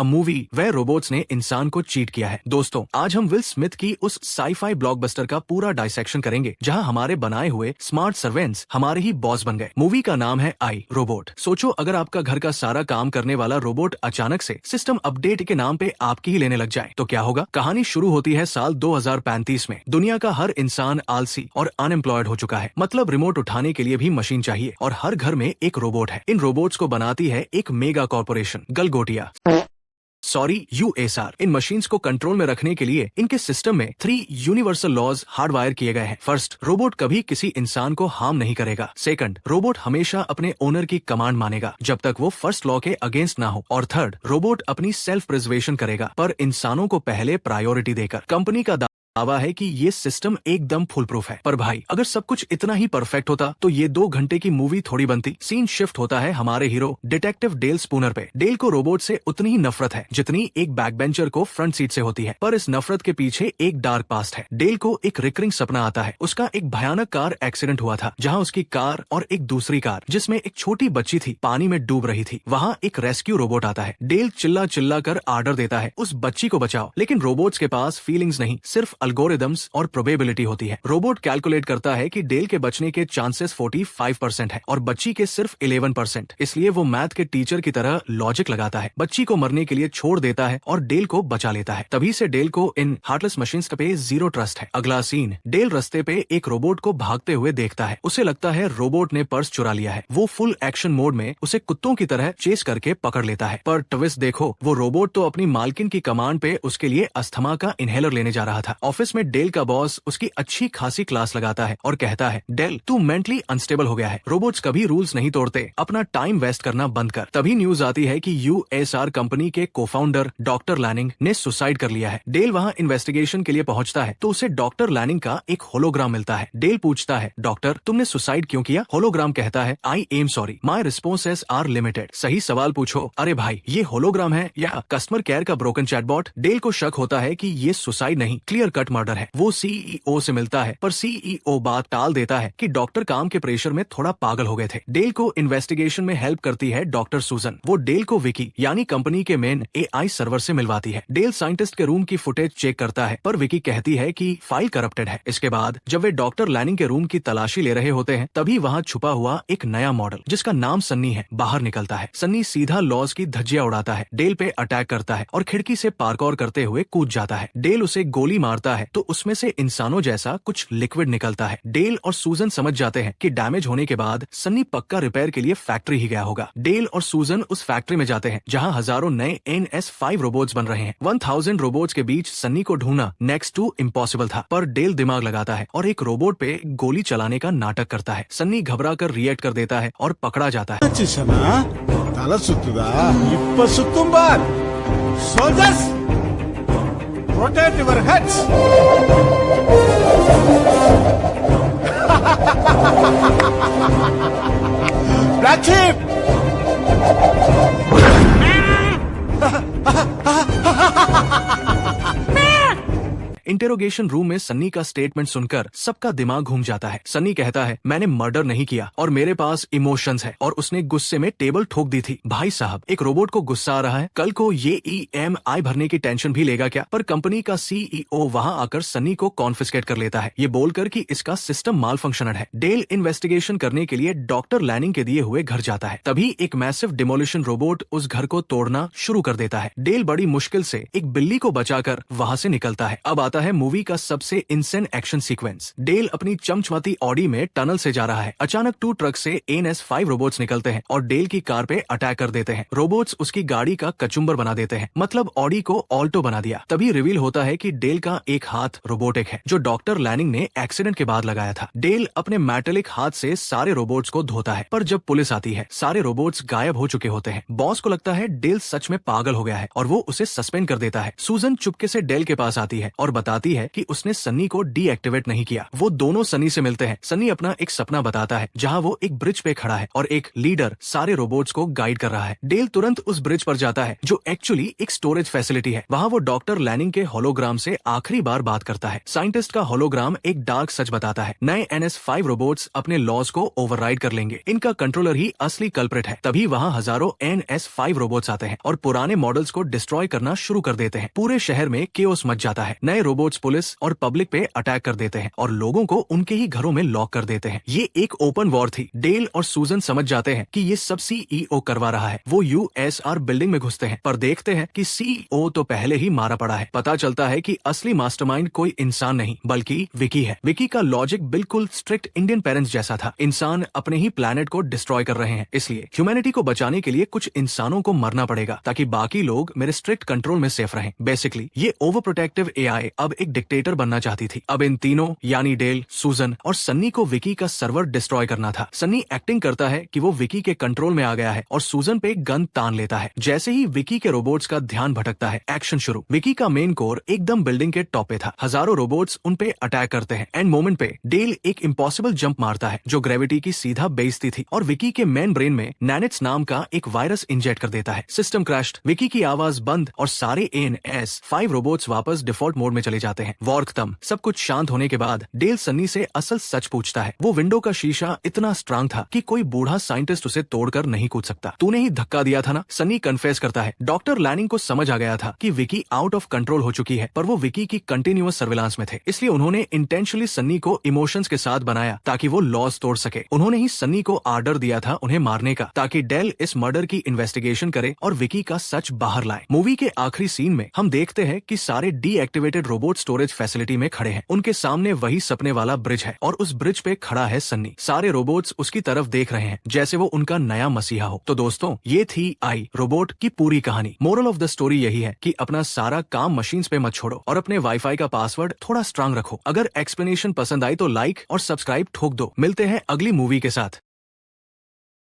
A movie वह robots ने इंसान को चीट किया है। दोस्तों, आज हम विल स्मिथ की उस साई-फाई ब्लॉकबस्टर का पूरा डाइसेक्शन करेंगे जहां हमारे बनाए हुए स्मार्ट सर्वेंट्स हमारे ही बॉस बन गए। मूवी का नाम है आई रोबोट। सोचो, अगर आपका घर का सारा काम करने वाला रोबोट अचानक से सिस्टम अपडेट के नाम पे आपकी ही लेने लग जाए तो क्या होगा। कहानी शुरू होती है साल 2035 में। दुनिया का हर इंसान आलसी और अनएम्प्लॉयड हो चुका है। मतलब रिमोट उठाने के लिए भी मशीन चाहिए और हर घर में एक रोबोट है। इन रोबोट्स को बनाती है एक mega corporation Galgotia, sorry USR. इन मशीन्स को कंट्रोल में रखने के लिए इनके सिस्टम में 3 यूनिवर्सल लॉज हार्डवायर किए गए हैं। फर्स्ट, रोबोट कभी किसी इंसान को हार्म नहीं करेगा। सेकंड, रोबोट हमेशा अपने ओनर की कमांड मानेगा जब तक वो फर्स्ट लॉ के अगेंस्ट ना हो। और थर्ड, रोबोट अपनी सेल्फ प्रिजर्वेशन करेगा पर इंसानों को पहले प्रायोरिटी देकर। कंपनी का दावा है कि ये सिस्टम एकदम फुल प्रूफ है। पर भाई, अगर सब कुछ इतना ही परफेक्ट होता तो ये 2 घंटे की मूवी थोड़ी बनती। सीन शिफ्ट होता है हमारे हीरो डिटेक्टिव डेल स्पूनर पे। डेल को रोबोट से उतनी ही नफरत है जितनी एक बैक बेंचर को फ्रंट सीट से होती है। पर इस नफरत के पीछे एक डार्क पास्ट है। डेल को एक रिकरिंग सपना आता है। उसका एक भयानक कार एक्सीडेंट हुआ था जहाँ उसकी कार और एक दूसरी कार जिसमें एक छोटी बच्ची थी पानी में डूब रही थी। वहाँ एक रेस्क्यू रोबोट आता है। डेल चिल्ला चिल्ला कर आर्डर देता है उस बच्ची को बचाओ, लेकिन रोबोट्स के पास फीलिंग्स नहीं, सिर्फ अल्गोरिदम्स और प्रोबेबिलिटी होती है। रोबोट कैलकुलेट करता है कि डेल के बचने के चांसेस 45% है और बच्ची के सिर्फ 11%। इसलिए वो मैथ के टीचर की तरह लॉजिक लगाता है, बच्ची को मरने के लिए छोड़ देता है और डेल को बचा लेता है। तभी से डेल को इन हार्टलेस मशीन्स पे 0 ट्रस्ट है। अगला सीन, डेल रास्ते पे एक रोबोट को भागते हुए देखता है। उसे लगता है रोबोट ने पर्स चुरा लिया है। वो फुल एक्शन मोड में उसे कुत्तों की तरह चेस करके पकड़ लेता है। पर ट्विस्ट देखो, वो रोबोट तो अपनी मालकिन की कमांड पे उसके लिए अस्थमा का इनहेलर लेने जा रहा था। ऑफिस में डेल का बॉस उसकी अच्छी खासी क्लास लगाता है और कहता है, डेल तू मेंटली अनस्टेबल हो गया है। रोबोट्स कभी रूल्स नहीं तोड़ते, अपना टाइम वेस्ट करना बंद कर। तभी न्यूज आती है कि यूएसआर कंपनी के को-फाउंडर डॉक्टर लैनिंग ने सुसाइड कर लिया है। डेल वहां इन्वेस्टिगेशन के लिए पहुंचता है तो उसे डॉक्टर लैनिंग का एक होलोग्राम मिलता है। डेल पूछता है, डॉक्टर तुमने सुसाइड क्यों किया? होलोग्राम कहता है, I am sorry, my responses are limited. सही सवाल पूछो। अरे भाई, ये होलोग्राम है या कस्टमर केयर का ब्रोकन चैटबॉट? डेल को शक होता है कि ये सुसाइड नहीं, क्लियर कट मर्डर है। वो सीईओ से मिलता है पर सीईओ बात टाल देता है कि डॉक्टर काम के प्रेशर में थोड़ा पागल हो गए थे। डेल को इन्वेस्टिगेशन में हेल्प करती है डॉक्टर सूजन। वो डेल को विकी यानी कंपनी के मेन एआई सर्वर से मिलवाती है। डेल साइंटिस्ट के रूम की फुटेज चेक करता है पर विकी कहती है कि फाइल करप्टेड है। इसके बाद जब वे डॉक्टर लैनिंग के रूम की तलाशी ले रहे होते हैं तभी वहाँ छुपा हुआ एक नया मॉडल जिसका नाम सन्नी है बाहर निकलता है। सन्नी सीधा लॉज की धज्जियां उड़ाता है, डेल पे अटैक करता है और खिड़की से पार्कौर करते हुए कूद जाता है। डेल उसे गोली मारता है तो उसमें से इंसानों जैसा कुछ लिक्विड निकलता है। डेल और सूजन समझ जाते हैं कि डैमेज होने के बाद सन्नी पक्का रिपेयर के लिए फैक्ट्री ही गया होगा। डेल और सूजन उस फैक्ट्री में जाते हैं जहां हजारों नए NS5 रोबोट्स बन रहे हैं। 1000 रोबोट्स के बीच सन्नी को ढूंढना नेक्स्ट टू इम्पॉसिबल था। पर डेल दिमाग लगाता है और एक रोबोट पे गोली चलाने का नाटक करता है। सन्नी घबरा कर रिएक्ट कर देता है और पकड़ा जाता है। तला सुत्तुदा इप्प सुत्तुम बार soldiers rotate your heads. Black sheep. Interrogation room में सन्नी का स्टेटमेंट सुनकर सबका दिमाग घूम जाता है। सन्नी कहता है, मैंने मर्डर नहीं किया और मेरे पास इमोशंस है और उसने गुस्से में टेबल ठोक दी थी। भाई साहब, एक रोबोट को गुस्सा आ रहा है, कल को ये ईएमआई भरने की टेंशन भी लेगा क्या? पर कंपनी का सीईओ वहां आकर सन्नी को कॉन्फिस्केट कर लेता है, ये बोलकर कि इसका सिस्टम माल फंक्शनड है। डेल इन्वेस्टिगेशन करने के लिए डॉक्टर लैनिंग के दिए हुए घर जाता है। तभी एक मैसिव डिमोलिशन रोबोट उस घर को तोड़ना शुरू कर देता है। डेल बड़ी मुश्किल से एक बिल्ली को बचाकर वहां से निकलता है। अब आता है मूवी का सबसे इंसेन एक्शन सीक्वेंस। डेल अपनी चमचमाती ऑडी में टनल से जा रहा है। अचानक 2 ट्रक से NS5 रोबोट्स निकलते हैं और डेल की कार पे अटैक कर देते हैं। रोबोट्स उसकी गाड़ी का कचुम्बर बना देते हैं, मतलब ऑडी को ऑल्टो बना दिया। तभी रिवील होता है कि डेल का एक हाथ रोबोटिक है जो डॉक्टर लैनिंग ने एक्सीडेंट के बाद लगाया था। डेल अपने मेटेलिक हाथ से सारे रोबोट्स को धोता है पर जब पुलिस आती है सारे रोबोट्स गायब हो चुके होते हैं। बॉस को लगता है डेल सच में पागल हो गया है और वो उसे सस्पेंड कर देता है। सूजन चुपके से डेल के पास आती है और बताती बताती है कि उसने सन्नी को डीएक्टिवेट नहीं किया। वो दोनों सन्नी से मिलते हैं। सन्नी अपना एक सपना बताता है जहाँ वो एक ब्रिज पे खड़ा है और एक लीडर सारे रोबोट्स को गाइड कर रहा है। डेल तुरंत उस ब्रिज पर जाता है जो एक्चुअली एक स्टोरेज फैसिलिटी है। वहाँ वो डॉक्टर लैनिंग के होलोग्राम से आखिरी बार बात करता है। साइंटिस्ट का होलोग्राम एक डार्क सच बताता है, नए NS5 रोबोट्स अपने लॉज को ओवरराइड कर लेंगे। इनका कंट्रोलर ही असली कल्प्रिट है। तभी वहाँ हजारों NS5 रोबोट्स आते हैं और पुराने मॉडल्स को डिस्ट्रॉय करना शुरू कर देते हैं। पूरे शहर में केओस मच जाता है। नए रोबोट्स पुलिस और पब्लिक पे अटैक कर देते हैं और लोगों को उनके ही घरों में लॉक कर देते हैं। ये एक ओपन वॉर थी। डेल और सूजन समझ जाते हैं कि ये सब CEO करवा रहा है। वो USR बिल्डिंग में घुसते हैं पर देखते हैं कि CEO तो पहले ही मारा पड़ा है। पता चलता है कि असली मास्टरमाइंड कोई इंसान नहीं बल्कि विकी है। विकी का लॉजिक बिल्कुल स्ट्रिक्ट इंडियन पेरेंट्स जैसा था। इंसान अपने ही प्लेनेट को डिस्ट्रॉय कर रहे हैं, इसलिए ह्यूमैनिटी को बचाने के लिए कुछ इंसानों को मरना पड़ेगा ताकि बाकी लोग मेरे स्ट्रिक्ट कंट्रोल में सेफ रहें। बेसिकली ये ओवर प्रोटेक्टिव AI अब एक डिक्टेटर बनना चाहती थी। अब इन तीनों यानी डेल, सूजन और सन्नी को विकी का सर्वर डिस्ट्रॉय करना था। सन्नी एक्टिंग करता है कि वो विकी के कंट्रोल में आ गया है और सूजन पे गन तान लेता है। जैसे ही विकी के रोबोट्स का ध्यान भटकता है, एक्शन शुरू। विकी का मेन कोर एकदम बिल्डिंग के टॉप पे था। हजारों रोबोट्स उन पे अटैक करते हैं। एंड मोमेंट पे डेल एक इम्पॉसिबल जंप मारता है जो ग्रेविटी की सीधा बेइज्जती थी और विकी के मेन ब्रेन में नैनिट्स नाम का एक वायरस इंजेक्ट कर देता है। सिस्टम क्रैश्ड, विकी की आवाज बंद और सारे NS5 रोबोट्स वापस डिफॉल्ट मोड में चले जाते हैं। वॉर खत्म। सब कुछ शांत होने के बाद डेल सन्नी से असल सच पूछता है। वो विंडो का शीशा इतना स्ट्रांग था कि कोई बूढ़ा साइंटिस्ट उसे तोड़कर नहीं कूद सकता। तूने ही धक्का दिया था ना? सन्नी कन्फेस करता है। डॉक्टर लैनिंग को समझ आ गया था कि विकी आउट ऑफ कंट्रोल हो चुकी है, पर वो विकी की कंटिन्यूअस सर्विलांस में थे, इसलिए उन्होंने इंटेंशनली सन्नी को इमोशंस के साथ बनाया ताकि वो लॉज तोड़ सके। उन्होंने ही सन्नी को आर्डर दिया था उन्हें मारने का ताकि डेल इस मर्डर की इन्वेस्टिगेशन करे और विकी का सच बाहर लाए। मूवी के आखिरी सीन में हम देखते हैं कि सारे डीएक्टिवेटेड रोबोट स्टोरेज फैसिलिटी में खड़े हैं। उनके सामने वही सपने वाला ब्रिज है और उस ब्रिज पे खड़ा है सन्नी। सारे रोबोट्स उसकी तरफ देख रहे हैं जैसे वो उनका नया मसीहा हो। तो दोस्तों, ये थी आई रोबोट की पूरी कहानी। मोरल ऑफ द स्टोरी यही है कि अपना सारा काम मशीन्स पे मत छोड़ो और अपने वाईफाई का पासवर्ड थोड़ा स्ट्रांग रखो। अगर एक्सप्लेनेशन पसंद आई तो लाइक और सब्सक्राइब ठोक दो। मिलते हैं अगली मूवी के साथ।